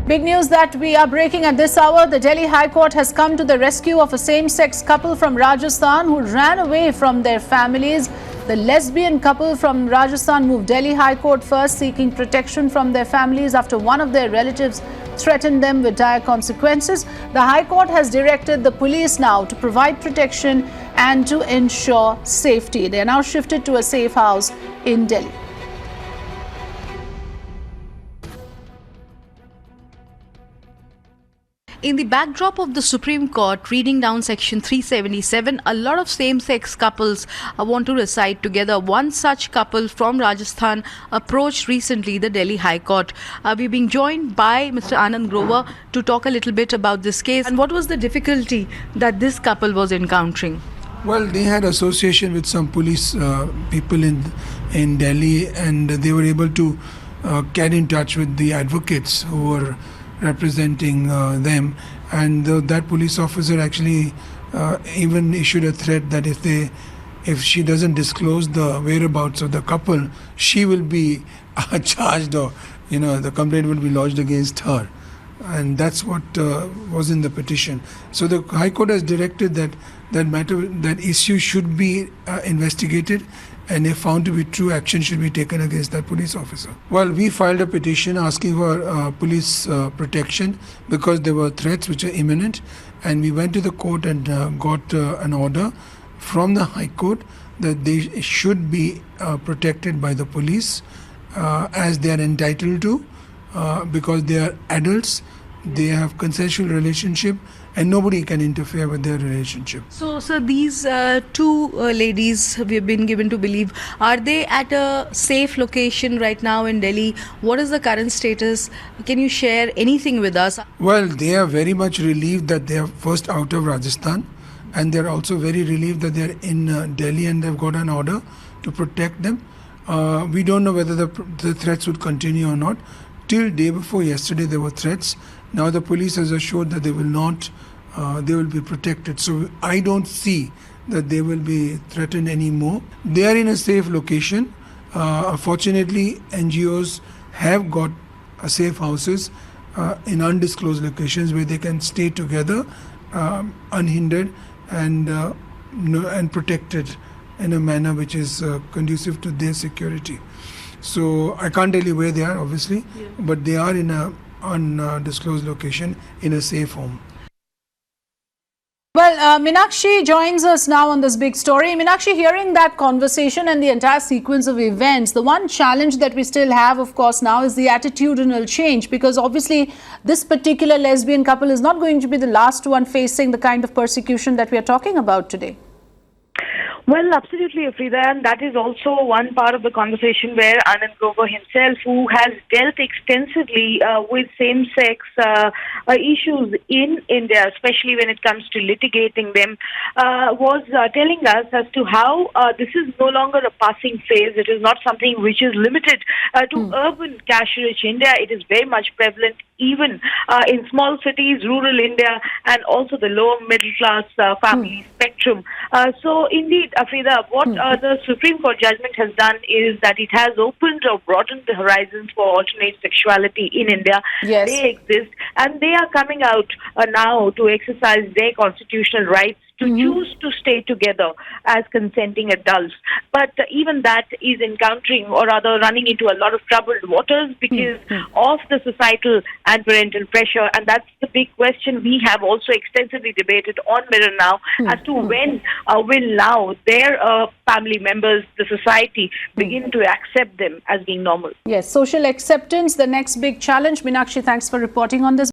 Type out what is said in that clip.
Big news that we are breaking at this hour. The Delhi High Court has come to the rescue of a same-sex couple from Rajasthan who ran away from their families. The lesbian couple from Rajasthan moved Delhi High Court first, seeking protection from their families after one of their relatives threatened them with dire consequences. The High Court has directed the police now to provide protection and to ensure safety. They are now shifted to a safe house in Delhi. In the backdrop of the Supreme Court reading down Section 377, a lot of same-sex couples want to reside together. One such couple from Rajasthan approached recently the Delhi High Court. We're being joined by Mr. Anand Grover to talk a little bit about this case. And what was the difficulty that this couple was encountering? Well, they had association with some police people in Delhi, and they were able to get in touch with the advocates who were representing them, and that police officer actually even issued a threat that if she doesn't disclose the whereabouts of the couple, she will be charged, or the complaint will be lodged against her. And that's what was in the petition. So the High Court has directed that issue should be investigated, and if found to be true, action should be taken against that police officer. Well, we filed a petition asking for police protection because there were threats which are imminent, and we went to the court and got an order from the High Court that they should be protected by the police as they are entitled to, because they are adults, they have consensual relationship, and nobody can interfere with their relationship. So, sir, these two ladies we've been given to believe, are they at a safe location right now in Delhi? What is the current status? Can you share anything with us? Well, they are very much relieved that they are first out of Rajasthan, and they're also very relieved that they're in Delhi and they've got an order to protect them. We don't know whether the threats would continue or not. Till day before yesterday, there were threats. Now the police has assured that they will not, they will be protected. So I don't see that they will be threatened anymore. They are in a safe location. Fortunately, NGOs have got safe houses in undisclosed locations where they can stay together unhindered and protected in a manner which is conducive to their security. So I can't tell you where they are, obviously, but they are in a undisclosed location in a safe home. Well, Meenakshi joins us now on this big story. Meenakshi, hearing that conversation and the entire sequence of events, the one challenge that we still have, of course, now is the attitudinal change, because obviously this particular lesbian couple is not going to be the last one facing the kind of persecution that we are talking about today. Well, absolutely, Afrida, and that is also one part of the conversation where Anand Grover himself, who has dealt extensively with same-sex issues in India, especially when it comes to litigating them, was telling us as to how this is no longer a passing phase. It is not something which is limited to urban, cash-rich India. It is very much prevalent even in small cities, rural India, and also the lower middle-class family spectrum. So, indeed, Afrida, what the Supreme Court judgment has done is that it has opened or broadened the horizons for alternate sexuality in India. Yes. They exist, and they are coming out now to exercise their constitutional rights to choose to stay together as consenting adults. But even that is encountering, or rather running into a lot of troubled waters because of the societal and parental pressure. And that's the big question we have also extensively debated on Mirror Now as to when will now their family members, the society, begin to accept them as being normal. Yes, social acceptance, the next big challenge. Meenakshi, thanks for reporting on this.